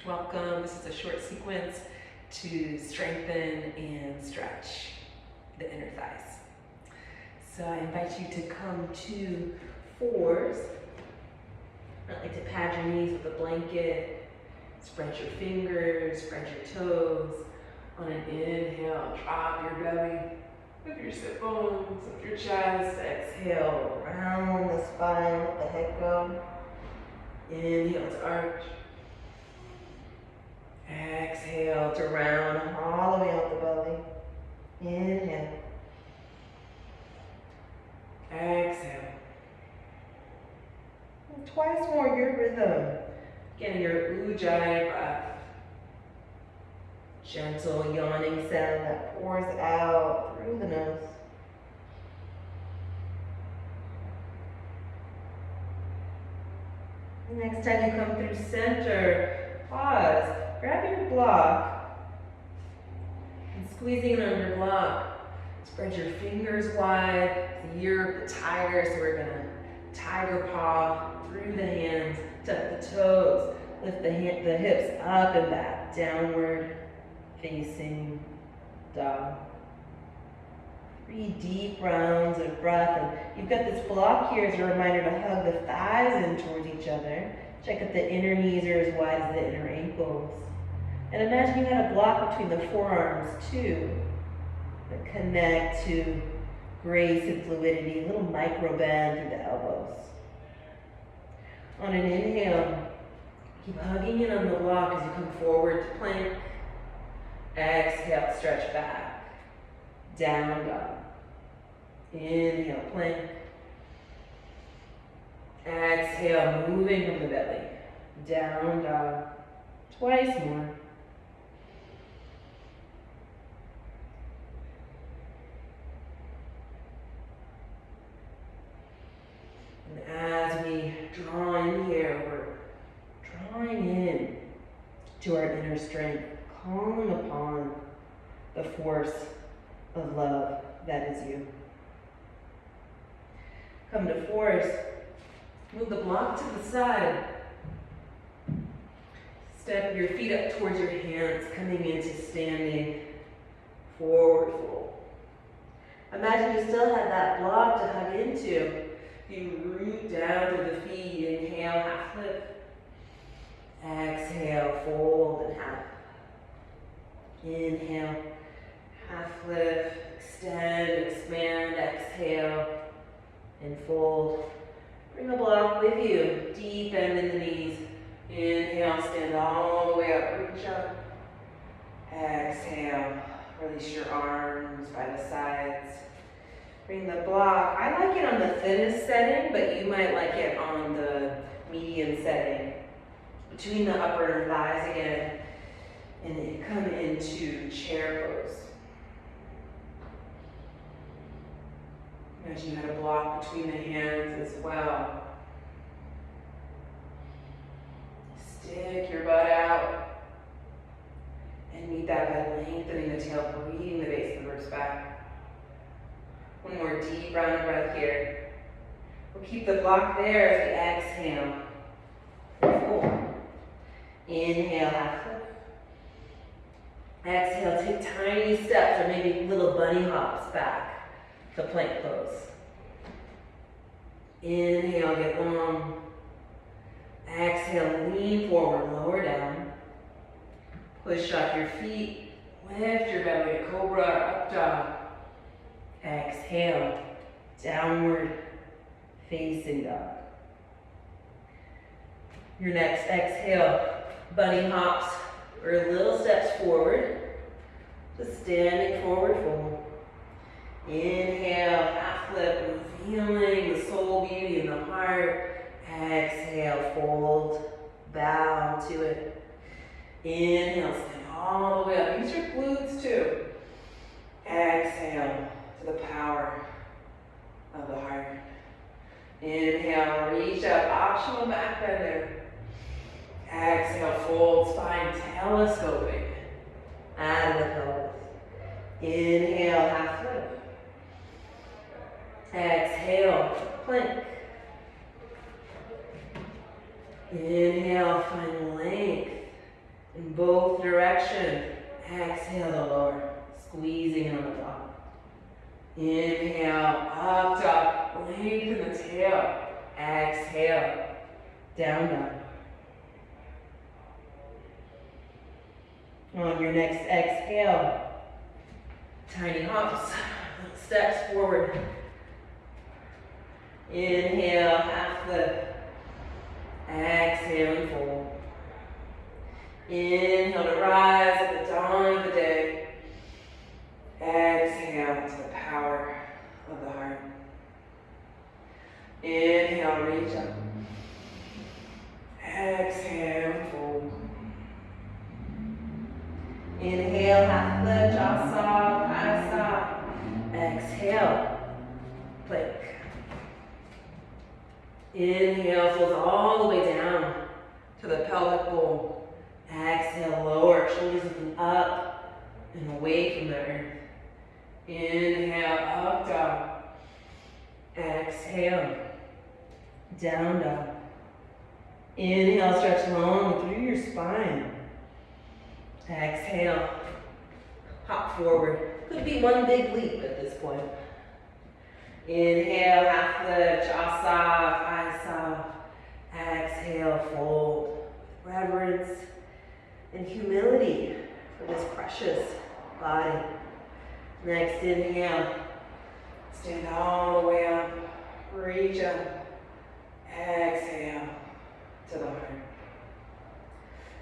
Welcome. This is a short sequence to strengthen and stretch the inner thighs. So I invite you to come to fours. I like to pad your knees with a blanket. Spread your fingers, spread your toes. On an inhale, drop your belly. Lift your sit bones, lift your chest. Exhale, round the spine, let the head go. Inhale to arch. Exhale to round all the way out the belly. Inhale. Exhale. And twice more, your rhythm. Getting your ujjayi breath. Gentle yawning sound that pours out through the nose. Next time you come through center, pause. Grab your block and squeezing it on your block. Spread your fingers wide. The year of the tiger, so we're gonna tiger paw through the hands, tuck the toes, lift the hips up and back, downward facing dog. 3 deep rounds of breath, and you've got this block here as a reminder to hug the thighs in towards each other. Check if the inner knees are as wide as the inner ankles. And imagine you had a block between the forearms too, that connect to grace and fluidity, a little micro bend through the elbows. On an inhale, keep hugging in on the block as you come forward to plank. Exhale, stretch back, down dog. Inhale, plank. Exhale, moving from the belly, down dog. Twice more. And as we draw in here, we're drawing in to our inner strength, calling upon the force of love that is you. Come to fours. Move the block to the side. Step your feet up towards your hands, coming into standing forward fold. Imagine you still had that block to hug into. You root down to the feet. Inhale, half lift. Exhale, fold and half. Inhale, half lift. Extend, expand, exhale, and fold. Bring the block with you. Deep bend in the knees. Inhale, stand all the way up, reach up. Exhale, release your arms by the sides. Bring the block. I like it on the thinnest setting, but you might like it on the medium setting. Between the upper thighs again, and then come into chair pose. Imagine you had a block between the hands as well. Stick your butt out and meet that by lengthening the tail, breathing the base of the ribs back. One more deep round of breath here. We'll keep the block there as we exhale. Fold. Inhale, half lift. Exhale, take tiny steps or maybe little bunny hops back to plank pose. Inhale, get long. Exhale, lean forward, lower down. Push off your feet. Lift your belly to cobra, up dog. Exhale, downward facing dog. Your next exhale, bunny hops or little steps forward. Just standing forward fold. Inhale, half lift, revealing the soul beauty in the heart. Exhale, fold, bow to it. Inhale, stand all the way up. Use your glutes too. Exhale to the power of the heart. Inhale, reach up, optional back bend there. Exhale, fold, spine telescoping out of the pelvis. Inhale, half lift. Exhale, plank. Inhale, find length in both directions. Exhale to lower, squeezing on the block. Inhale, up, dog, lengthen the tail. Exhale, down, dog. On your next exhale, tiny hops, steps forward. Inhale, half lift. Exhale and fold. Inhale to rise at the dawn of the day. Exhale to the power of the heart. Inhale, reach up. Exhale and fold. Inhale, half lift, jaw soft, eyes soft. Exhale, plank. Inhale, flows all the way down to the pelvic bowl. Exhale, lower, shoulders looking up and away from the earth. Inhale, up dog. Exhale, down dog. Inhale, stretch long through your spine. Exhale, hop forward. Could be one big leap at this point. Inhale, half lift, jaw soft, eyes soft. Exhale, fold. Reverence and humility for this precious body. Next inhale, stand all the way up, reach up. Exhale to the heart.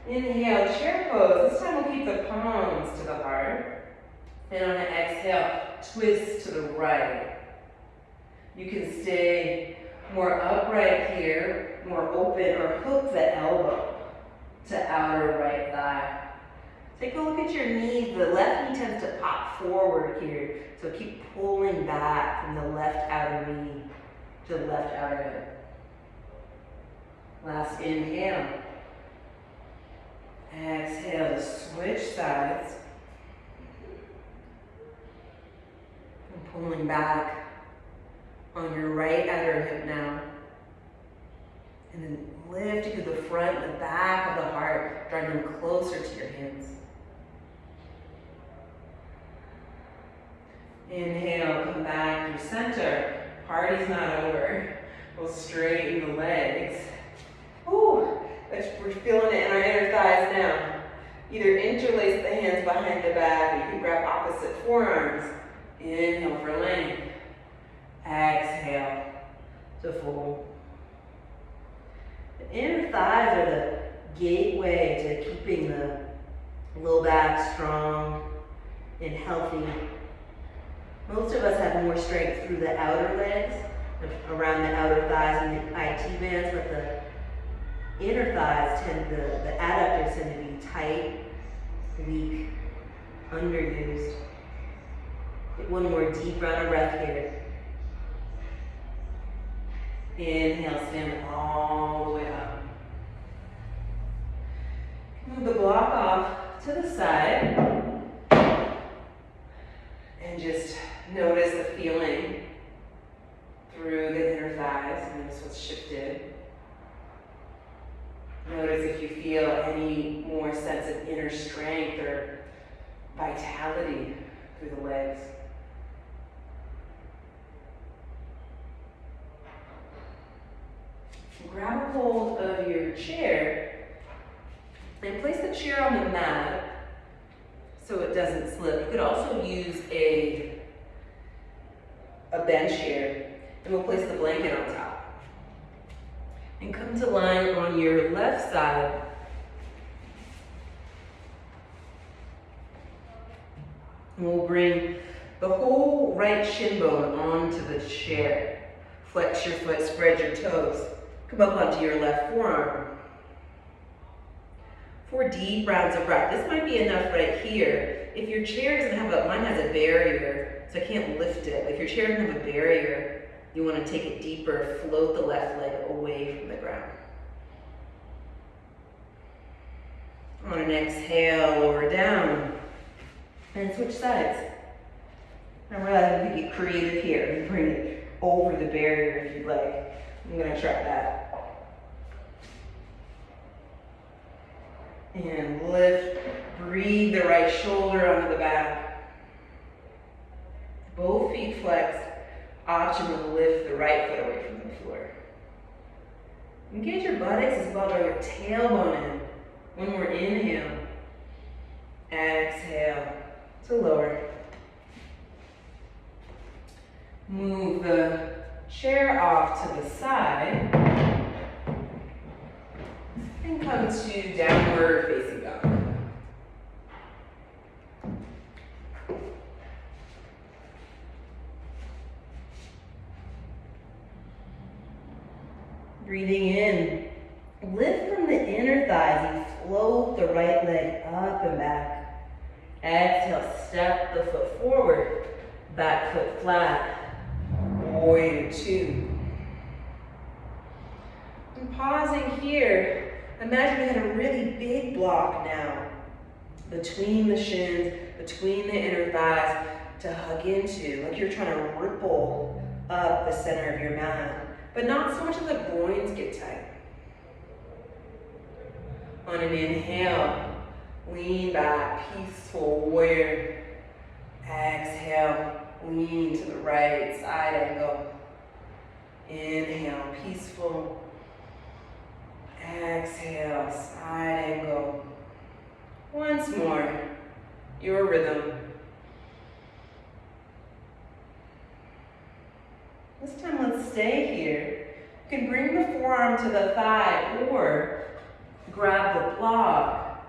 Inhale, chair pose. This time we'll keep the palms to the heart. And on an exhale, twist to the right. You can stay more upright here, more open, or hook the elbow to outer right thigh. Take a look at your knees. The left knee tends to pop forward here. So keep pulling back from the left outer knee to the left outer hip. Last inhale. Exhale to switch sides. And pulling back on your right outer hip now. And then lift to the front, the back of the heart, drawing them closer to your hands. Inhale, come back to center. Party's not over. We'll straighten the legs. Ooh, we're feeling it in our inner thighs now. Either interlace the hands behind the back, or you can grab opposite forearms. Inhale for length. Exhale to fold. The inner thighs are the gateway to keeping the low back strong and healthy. Most of us have more strength through the outer legs, around the outer thighs and the IT bands, but the inner thighs the adductors tend to be tight, weak, underused. Get one more deep round of breath here. Inhale, stand all the way up. Move the block off to the side. And just notice the feeling through the inner thighs. Notice what's shifted. Notice if you feel any more sense of inner strength or vitality through the legs. Grab a hold of your chair and place the chair on the mat so it doesn't slip. You could also use a bench here, and we'll place the blanket on top. And come to line on your left side. And we'll bring the whole right shin bone onto the chair. Flex your foot, spread your toes. Come up onto your left forearm. 4 deep rounds of breath. This might be enough right here. If your chair doesn't have mine has a barrier, so I can't lift it. If your chair doesn't have a barrier, you want to take it deeper, float the left leg away from the ground. On an exhale, lower down, and switch sides. And realize we can get creative here and bring it over the barrier if you'd like. I'm going to try that. And lift, breathe the right shoulder onto the back. Both feet flexed. Option to lift the right foot away from the floor. Engage your buttocks as well, draw your tailbone in. One more inhale. Exhale to lower. Move the chair off to the side. And come to downward facing dog. Breathing in, lift from the inner thighs. You float the right leg up and back. Exhale, step the foot forward, back foot flat. Warrior two. And pausing here, imagine we had a really big block now between the shins, between the inner thighs to hug into, like you're trying to ripple up the center of your mat. But not so much that the groins get tight. On an inhale, lean back, peaceful warrior. Exhale, lean to the right, side angle. Inhale, peaceful. Exhale, side angle. Once more, your rhythm. This time, let's stay here. You can bring the forearm to the thigh or grab the block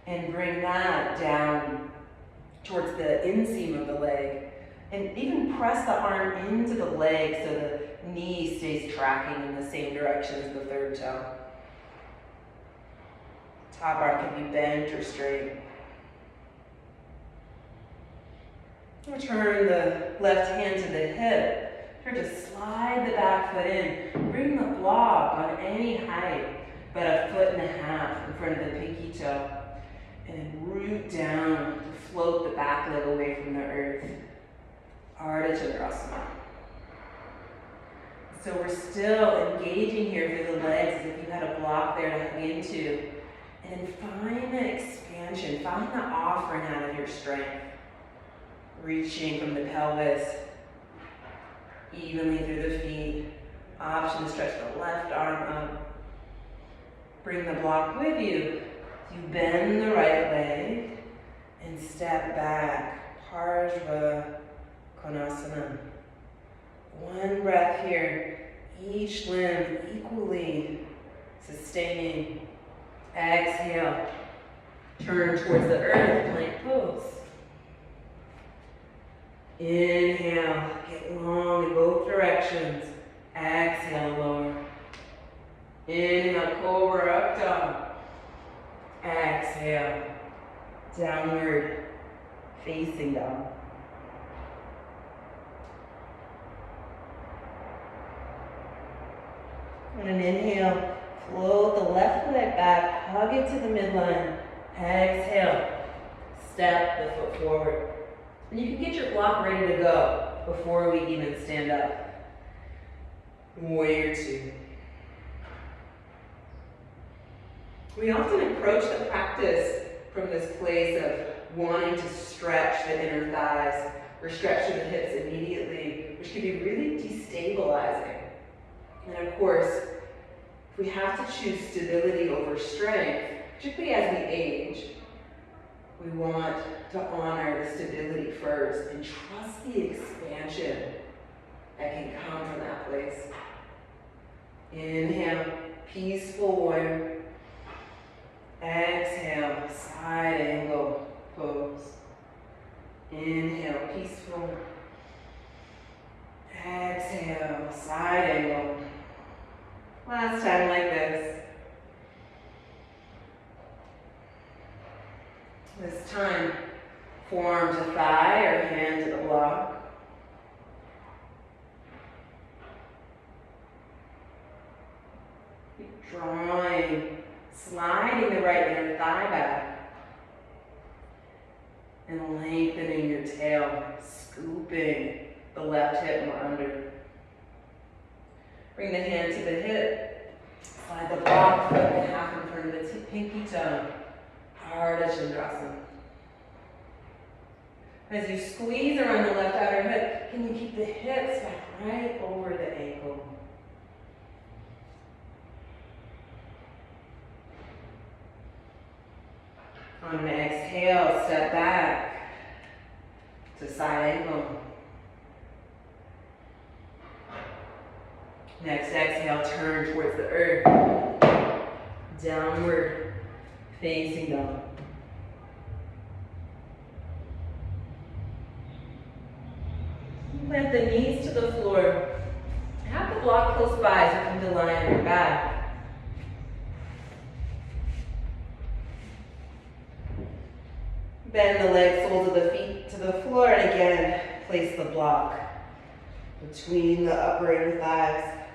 and bring that down towards the inseam of the leg. And even press the arm into the leg so the knee stays tracking in the same direction as the third toe. Top arm can be bent or straight. Return the left hand to the hip. Try to slide the back foot in. Bring the block on any height, but a foot and a half in front of the pinky toe. And then root down to float the back leg away from the earth. Ardha Chandrasana. So we're still engaging here through the legs as if you had a block there to hug into. And then find the expansion, find the offering out of your strength. Reaching from the pelvis, evenly through the feet. Option to stretch the left arm up. Bring the block with you. You bend the right leg and step back. Parsva Konasana. One breath here. Each limb equally sustaining. Exhale. Turn towards the earth, plank pose. Inhale, get long in both directions. Exhale, lower. Inhale, cobra, up dog. Exhale, downward facing dog. On an inhale, float the left leg back, hug it to the midline. Exhale, step the foot forward. And you can get your block ready to go before we even stand up. Warrior two. We often approach the practice from this place of wanting to stretch the inner thighs or stretch through the hips immediately, which can be really destabilizing. And of course, if we have to choose stability over strength, particularly as we age, we want to honor the stability first and trust the expansion that can come from that place. Inhale, peaceful warrior. Exhale, side angle pose. Inhale, peaceful. Exhale, side angle. Last time like this. This time, forearm to thigh or hand to the block. Keep drawing, sliding the right inner thigh back. And lengthening your tail, scooping the left hip more under. Bring the hand to the hip. Slide the block foot in half in front of the pinky toe. As you squeeze around the left outer hip, can you keep the hips back right over the ankle? On an exhale, step back to side angle. Next exhale, turn towards the earth. Downward facing dog. Plant the knees to the floor. Have the block close by so you come to lie on your back. Bend the legs, soles of the feet to the floor, and again, place the block between the upper inner thighs.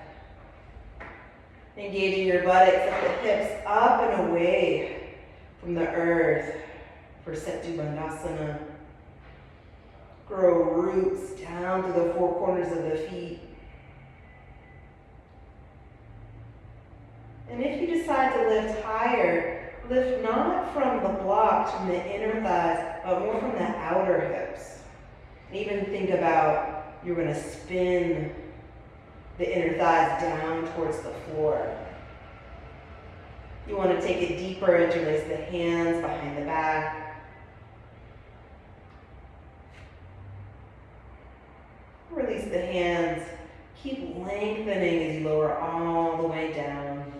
Engaging your buttocks and the hips up and away from the earth for Setu Bandhasana. Grow roots down to the four corners of the feet. And if you decide to lift higher, lift not from the blocks, from the inner thighs, but more from the outer hips. And even think about you're going to spin the inner thighs down towards the floor. You want to take it deeper, interlace the hands behind the back. Release the hands. Keep lengthening as you lower all the way down.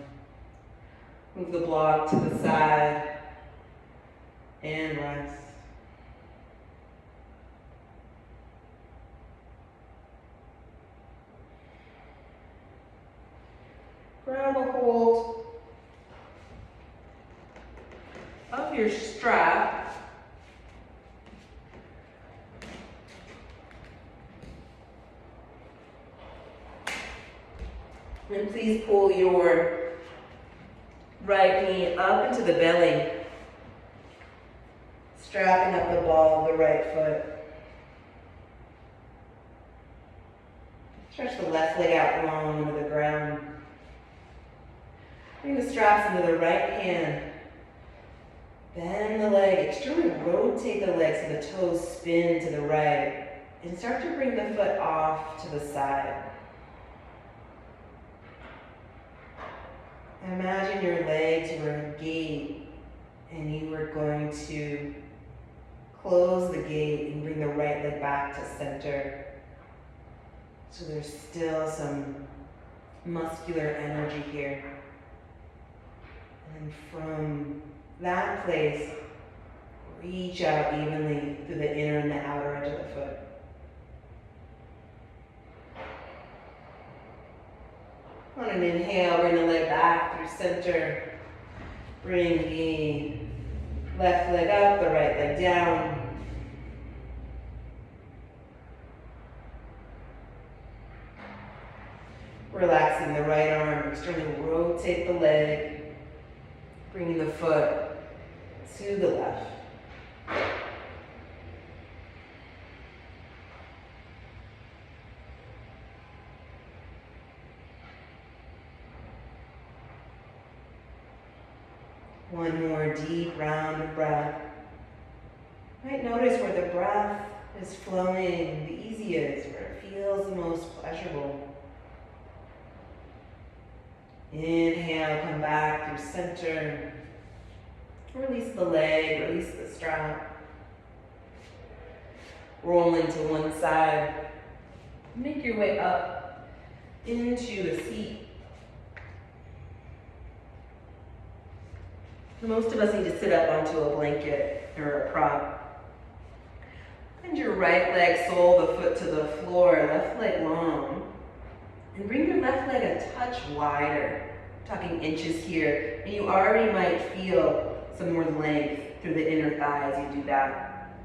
Move the block to the side and rest. Grab a hold of your strap. And please pull your right knee up into the belly, strapping up the ball of the right foot. Stretch the left leg out long into the ground. Bring the straps into the right hand. Bend the leg, extremely rotate the leg so the toes spin to the right. And start to bring the foot off to the side. Imagine your legs were a gate and you were going to close the gate and bring the right leg back to center. So there's still some muscular energy here. And from that place, reach out evenly through the inner and the outer edge of the foot. On an inhale, bring the leg back through center. Bring the left leg up, the right leg down. Relaxing the right arm, externally rotate the leg, bringing the foot to the left. One more deep round of breath. You might notice where the breath is flowing the easiest, where it feels the most pleasurable. Inhale, come back through center. Release the leg, release the strap. Rolling to one side. Make your way up into a seat. Most of us need to sit up onto a blanket or a prop. Bend your right leg, sole the foot to the floor, left leg long. And bring your left leg a touch wider. I'm talking inches here. And you already might feel some more length through the inner thigh as you do that.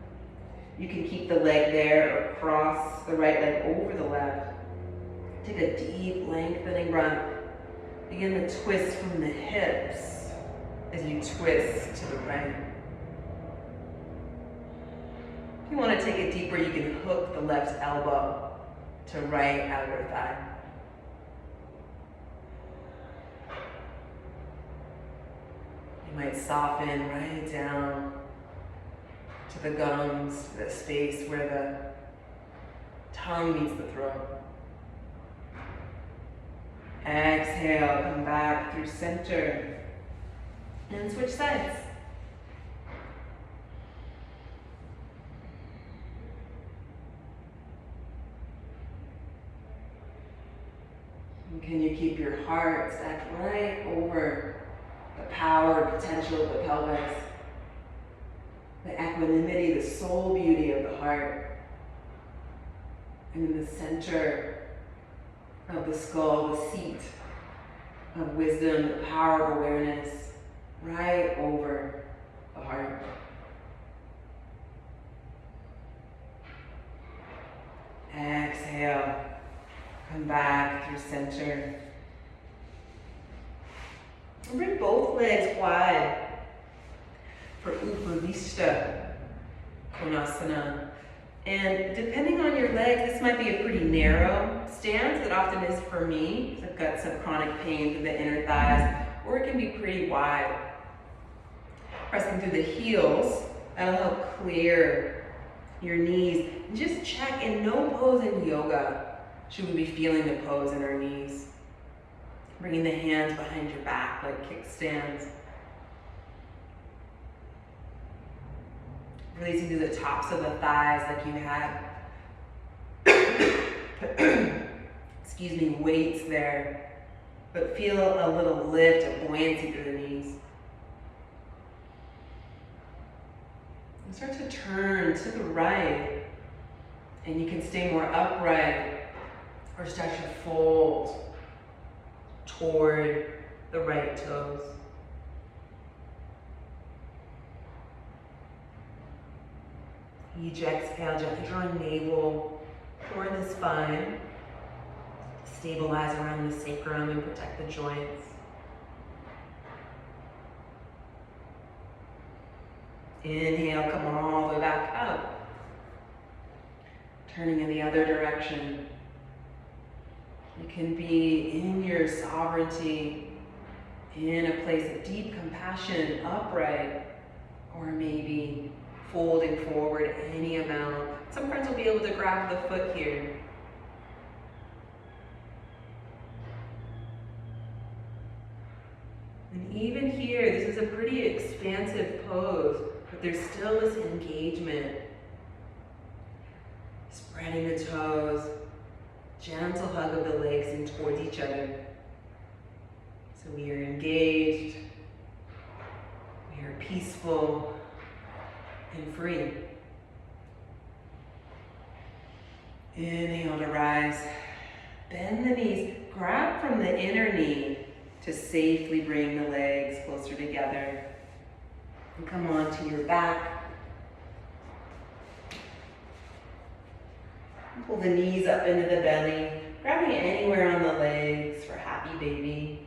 You can keep the leg there or cross the right leg over the left. Take a deep lengthening breath. Begin to twist from the hips as you twist to the right. If you want to take it deeper, you can hook the left elbow to right outer thigh. You might soften right down to the gums, the space where the tongue meets the throat. Exhale, come back through center. And switch sides. And can you keep your heart stacked right over the power, potential of the pelvis? The equanimity, the soul beauty of the heart. And in the center of the skull, the seat of wisdom, the power of awareness, right over the heart. Exhale, come back through center. And bring both legs wide for Upavishta Konasana. And depending on your leg, this might be a pretty narrow stance. It often is for me. I've got some chronic pain through the inner thighs, or it can be pretty wide. Pressing through the heels, that'll help clear your knees. And just check, in no pose in yoga should we be feeling the pose in our knees. Bringing the hands behind your back like kickstands. Releasing to the tops of the thighs like you had, excuse me, weights there. But feel a little lift, a buoyancy through the knees. And start to turn to the right. And you can stay more upright or start to fold toward the right toes. Each exhale, gently draw navel toward the spine. Stabilize around the sacrum and protect the joints. Inhale, come all the way back up. Turning in the other direction. You can be in your sovereignty, in a place of deep compassion, upright, or maybe folding forward any amount. Some friends will be able to grab the foot here. And even here, this is a pretty expansive pose, but there's still this engagement. Spreading the toes, gentle hug of the legs in towards each other. So we are engaged, we are peaceful, and free. Inhale to rise. Bend the knees. Grab from the inner knee to safely bring the legs closer together. And come onto your back. Pull the knees up into the belly. Grabbing anywhere on the legs for happy baby.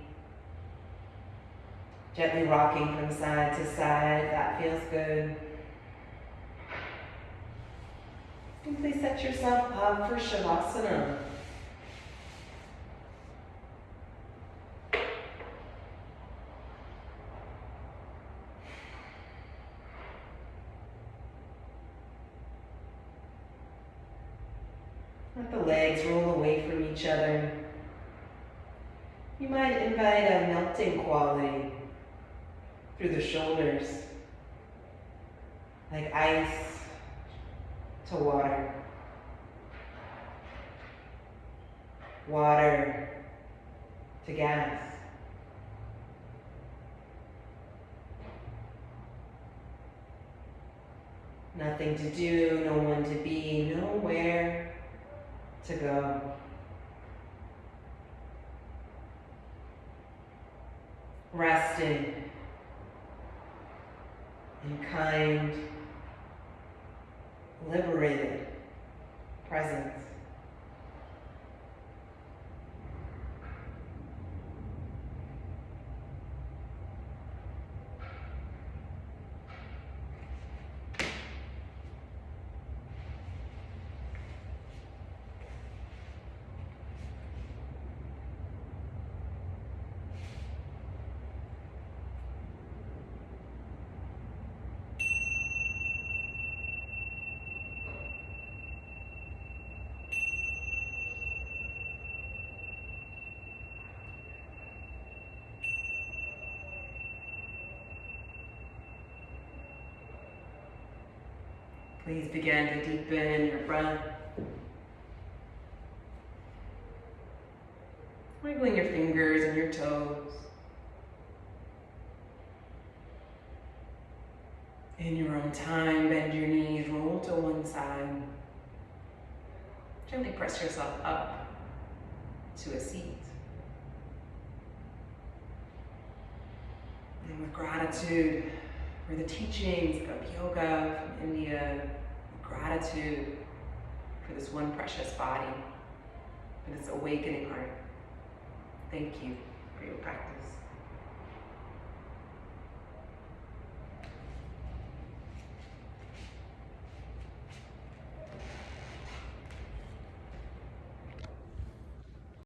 Gently rocking from side to side. That feels good. And please set yourself up for Shavasana. Let the legs roll away from each other. You might invite a melting quality through the shoulders, like ice to water. Water to gas. Nothing to do, no one to be, nowhere to go. Resting in kind, liberated presence. Please begin to deepen your breath. Wiggling your fingers and your toes. In your own time, bend your knees, roll to one side. Gently press yourself up to a seat. And with gratitude for the teachings of yoga from India, gratitude for this one precious body, for this awakening heart. Thank you for your practice.